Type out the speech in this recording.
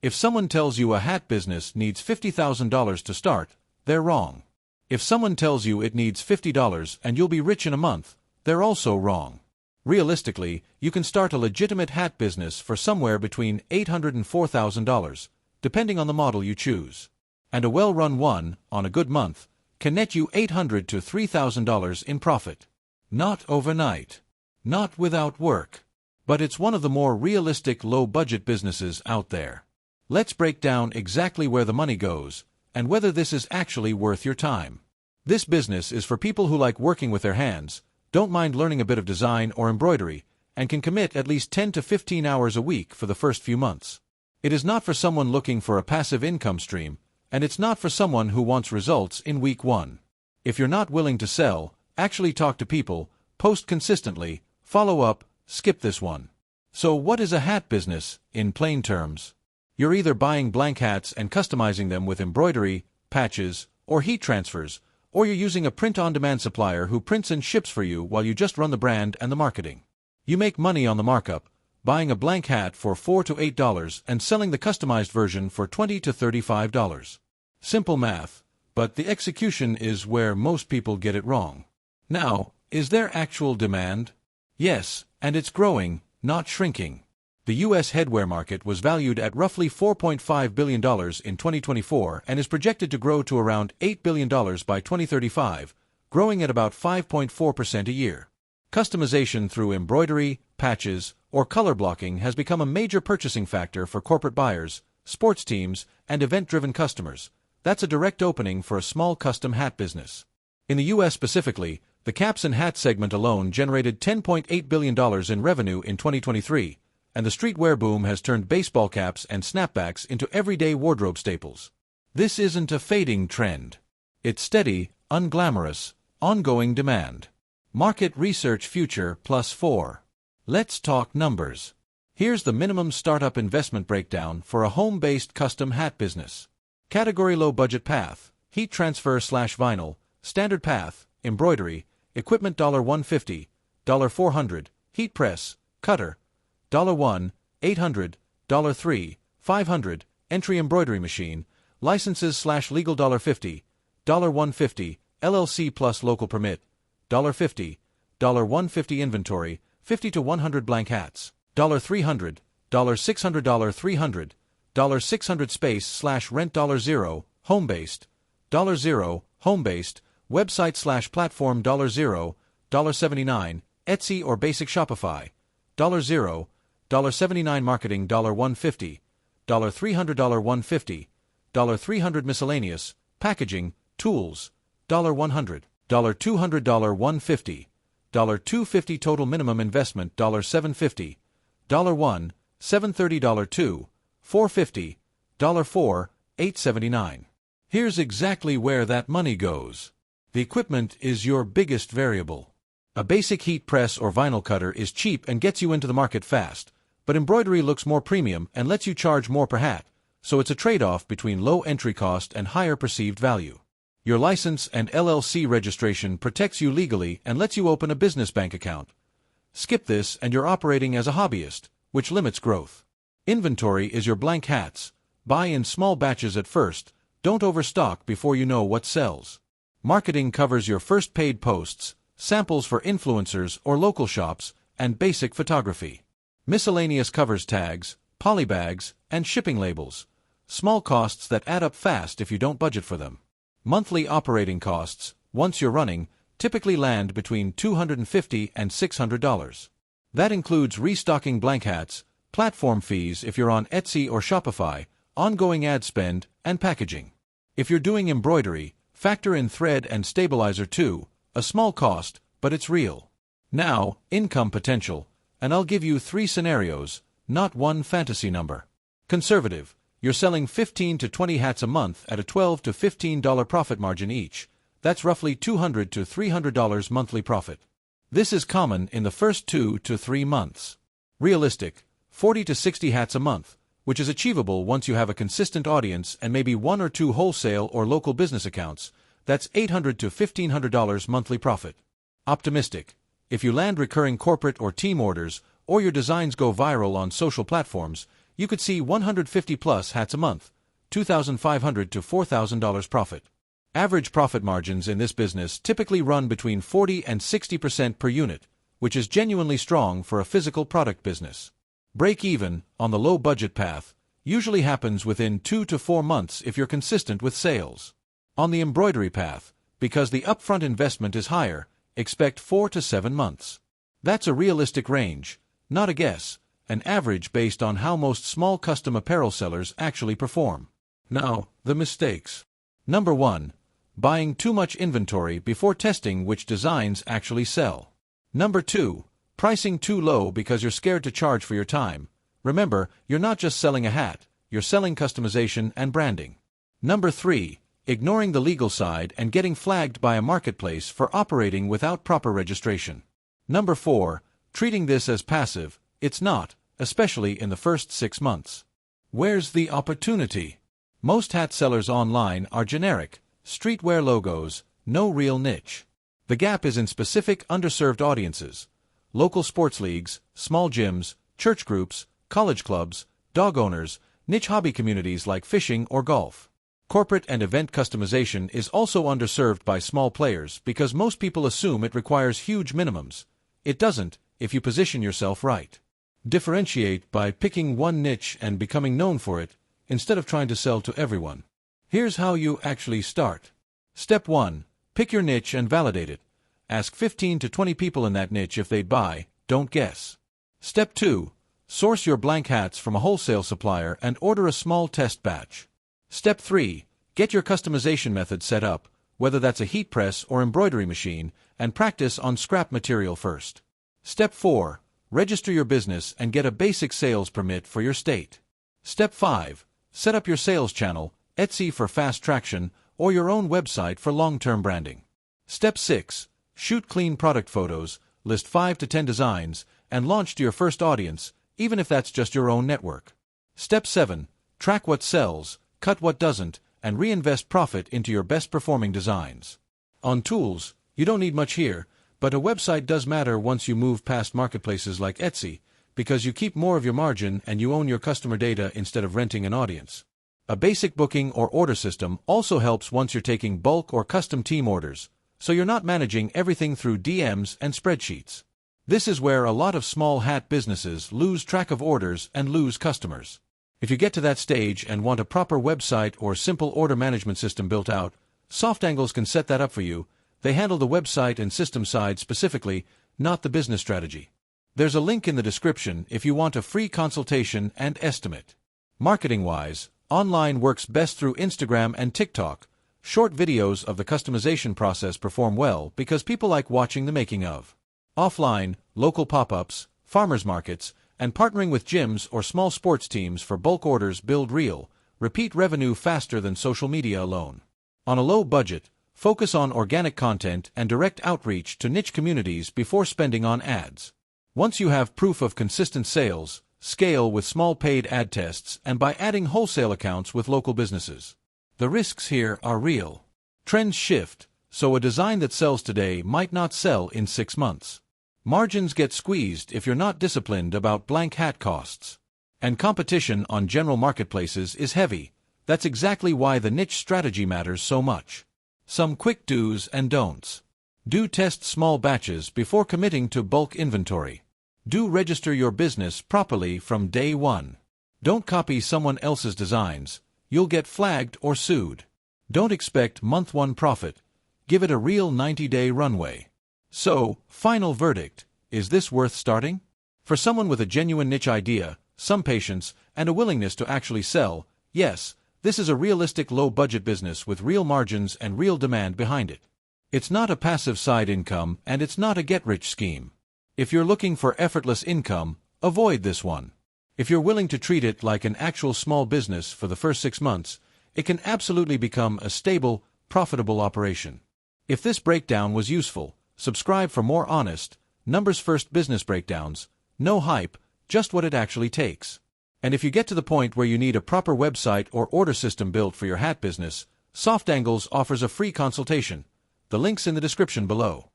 If someone tells you a hat business needs $50,000 to start, they're wrong. If someone tells you it needs $50 and you'll be rich in a month, they're also wrong. Realistically, you can start a legitimate hat business for somewhere between $800 and $4,000, depending on the model you choose. And a well-run one, on a good month, can net you $800 to $3,000 in profit. Not overnight. Not without work. But it's one of the more realistic low-budget businesses out there. Let's break down exactly where the money goes, and whether this is actually worth your time. This business is for people who like working with their hands, don't mind learning a bit of design or embroidery, and can commit at least 10 to 15 hours a week for the first few months. It is not for someone looking for a passive income stream, and it's not for someone who wants results in week 1. If you're not willing to sell, actually talk to people, post consistently, follow up, skip this one. So what is a hat business, in plain terms? You're either buying blank hats and customizing them with embroidery, patches, or heat transfers, or you're using a print-on-demand supplier who prints and ships for you while you just run the brand and the marketing. You make money on the markup, buying a blank hat for $4 to $8 and selling the customized version for $20 to $35. Simple math, but the execution is where most people get it wrong. Now, is there actual demand? Yes, and it's growing, not shrinking. The U.S. headwear market was valued at roughly $4.5 billion in 2024 and is projected to grow to around $8 billion by 2035, growing at about 5.4% a year. Customization through embroidery, patches, or color blocking has become a major purchasing factor for corporate buyers, sports teams, and event-driven customers. That's a direct opening for a small custom hat business. In the U.S. specifically, the caps and hats segment alone generated $10.8 billion in revenue in 2023, and the streetwear boom has turned baseball caps and snapbacks into everyday wardrobe staples. This isn't a fading trend. It's steady, unglamorous, ongoing demand. Market research future +4. Let's talk numbers. Here's the minimum startup investment breakdown for a home-based custom hat business. Category low budget path, heat transfer/vinyl, standard path, embroidery, equipment $150, $400, heat press, cutter, $1, $800, $3, $500, entry embroidery machine, licenses/legal $50, $150, LLC plus local permit, $50, $150 inventory, 50 to 100 blank hats, $300, $600, $300, $600 space/rent $0, home-based, $0, home-based, website/platform $0, $79, Etsy or basic Shopify, $0, $79 marketing $150, $300 $150, $300 miscellaneous, packaging, tools, $100, $200 $150, $250 total minimum investment $750, $1, $730 $2, $450, $4, $879. Here's exactly where that money goes. The equipment is your biggest variable. A basic heat press or vinyl cutter is cheap and gets you into the market fast, but embroidery looks more premium and lets you charge more per hat, so it's a trade-off between low entry cost and higher perceived value. Your license and LLC registration protects you legally and lets you open a business bank account. Skip this and you're operating as a hobbyist, which limits growth. Inventory is your blank hats. Buy in small batches at first, don't overstock before you know what sells. Marketing covers your first paid posts, samples for influencers or local shops, and basic photography. Miscellaneous covers tags, polybags, and shipping labels. Small costs that add up fast if you don't budget for them. Monthly operating costs, once you're running, typically land between $250 and $600. That includes restocking blank hats, platform fees if you're on Etsy or Shopify, ongoing ad spend, and packaging. If you're doing embroidery, factor in thread and stabilizer too, a small cost, but it's real. Now, income potential, and I'll give you 3 scenarios, not one fantasy number. Conservative, you're selling 15 to 20 hats a month at a $12 to $15 profit margin each. That's roughly $200 to $300 monthly profit. This is common in the first 2 to 3 months. Realistic, 40 to 60 hats a month, which is achievable once you have a consistent audience and maybe 1 or 2 wholesale or local business accounts. That's $800 to $1,500 monthly profit. Optimistic, if you land recurring corporate or team orders, or your designs go viral on social platforms, you could see 150 plus hats a month, $2,500 to $4,000 profit. Average profit margins in this business typically run between 40 and 60% per unit, which is genuinely strong for a physical product business. Break even, on the low budget path, usually happens within 2 to 4 months if you're consistent with sales. On the embroidery path, because the upfront investment is higher, expect 4 to 7 months. That's a realistic range, not a guess, an average based on how most small custom apparel sellers actually perform. Now, the mistakes. Number 1. Buying too much inventory before testing which designs actually sell. Number 2. Pricing too low because you're scared to charge for your time. Remember, you're not just selling a hat, you're selling customization and branding. Number 3. Ignoring the legal side and getting flagged by a marketplace for operating without proper registration. Number 4. Treating this as passive. It's not, especially in the first 6 months. Where's the opportunity? Most hat sellers online are generic, streetwear logos, no real niche. The gap is in specific underserved audiences: local sports leagues, small gyms, church groups, college clubs, dog owners, niche hobby communities like fishing or golf. Corporate and event customization is also underserved by small players because most people assume it requires huge minimums. It doesn't, if you position yourself right. Differentiate by picking one niche and becoming known for it, instead of trying to sell to everyone. Here's how you actually start. Step 1. Pick your niche and validate it. Ask 15 to 20 people in that niche if they'd buy, don't guess. Step 2. Source your blank hats from a wholesale supplier and order a small test batch. Step 3. Get your customization method set up, whether that's a heat press or embroidery machine, and practice on scrap material first. Step 4. Register your business and get a basic sales permit for your state. Step 5. Set up your sales channel, Etsy for fast traction, or your own website for long-term branding. Step 6. Shoot clean product photos, list 5 to 10 designs, and launch to your first audience, even if that's just your own network. Step 7. Track what sells, cut what doesn't, and reinvest profit into your best-performing designs. On tools, you don't need much here, but a website does matter once you move past marketplaces like Etsy, because you keep more of your margin and you own your customer data instead of renting an audience. A basic booking or order system also helps once you're taking bulk or custom team orders, so you're not managing everything through DMs and spreadsheets. This is where a lot of small hat businesses lose track of orders and lose customers. If you get to that stage and want a proper website or simple order management system built out, SoftAngles can set that up for you. They handle the website and system side specifically, not the business strategy. There's a link in the description if you want a free consultation and estimate. Marketing-wise, online works best through Instagram and TikTok. Short videos of the customization process perform well because people like watching the making of. Offline, local pop-ups, farmers markets, and partnering with gyms or small sports teams for bulk orders build real, repeat revenue faster than social media alone. On a low budget, focus on organic content and direct outreach to niche communities before spending on ads. Once you have proof of consistent sales, scale with small paid ad tests and by adding wholesale accounts with local businesses. The risks here are real. Trends shift, so a design that sells today might not sell in 6 months. Margins get squeezed if you're not disciplined about blank hat costs. And competition on general marketplaces is heavy. That's exactly why the niche strategy matters so much. Some quick do's and don'ts. Do test small batches before committing to bulk inventory. Do register your business properly from day one. Don't copy someone else's designs. You'll get flagged or sued. Don't expect month 1 profit. Give it a real 90-day runway. So, final verdict, is this worth starting? For someone with a genuine niche idea, some patience, and a willingness to actually sell, yes, this is a realistic low-budget business with real margins and real demand behind it. It's not a passive side income and it's not a get-rich scheme. If you're looking for effortless income, avoid this one. If you're willing to treat it like an actual small business for the first 6 months, it can absolutely become a stable, profitable operation. If this breakdown was useful, subscribe for more honest, numbers-first business breakdowns, no hype, just what it actually takes. And if you get to the point where you need a proper website or order system built for your hat business, SoftAngles offers a free consultation. The link's in the description below.